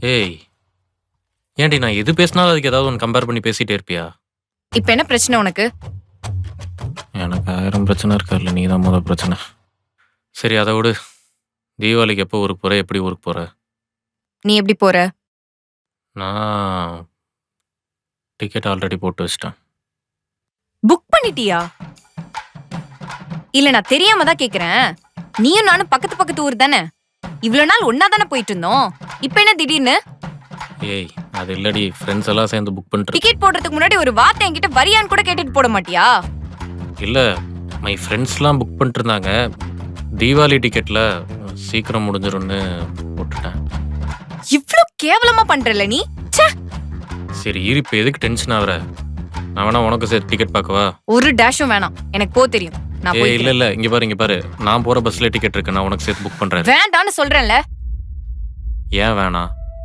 ஏய் ஏன்டி நான் எது பேசினாலும் அதுக்கு ஏதாவது ஒன்று கம்பேர் பண்ணி பேசிட்டே இருப்பியா? இப்ப என்ன பிரச்சனை உனக்கு? எனக்கு 1000 பிரச்சனை இருக்கார்ல, நீ தான் முதல் பிரச்சனை. சரி அதை விடு. தீபாவளிக்கு எப்போ ஊருக்கு போற? எப்படி ஊருக்கு போற? நீ எப்படி போற? நான் டிக்கெட் ஆல்ரெடி போட்டு வச்சிட்டேன். புக் பண்ணிட்டியா? இல்ல நான் தெரியாம தான் கேக்குறேன். நீயும் நானும் பக்கத்து பக்கத்து ஊர் தானே? இவ்வளவு நாள் ஒன்னா தானே போயிட்டு இருந்தோம். இப்ப என்ன திடீர்னு? ஏய் அது இல்லடி, ஃப்ரெண்ட்ஸ் எல்லாம் சேர்ந்து புக் பண்ணிட்டு. டிக்கெட் போடுறதுக்கு முன்னாடி ஒரு வார்த்தை என்கிட்ட வரியான்னு கூட கேட்டுட்டு போட மாட்டியா? இல்லை மை ஃப்ரெண்ட்ஸ்லாம் புக் பண்ணிட்டு இருந்தாங்க. தீபாவளி டிக்கெட்டில் சீக்கிரம் முடிஞ்சிரும்னு போட்டுட்டேன். இவ்ளோ கேவலமா பண்றல நீ? ச்சே. சரி இரு, இப்போ எதுக்கு டென்ஷன் ஆகுற? நான் வேணா உனக்கு சேர்த்து டிக்கெட் பார்க்கவா? ஒரு டேஷும் வேணாம், எனக்கு போ தெரியும். நான் ஏய் போய் இல்லை இல்லை, இங்கே பாரு நான் போகிற பஸ்ஸில் டிக்கெட் இருக்கு, நான் உனக்கு சேர்த்து புக் பண்ணுறேன். வேண்டான்னு சொல்றேன்ல. ஏன் வேணாம்?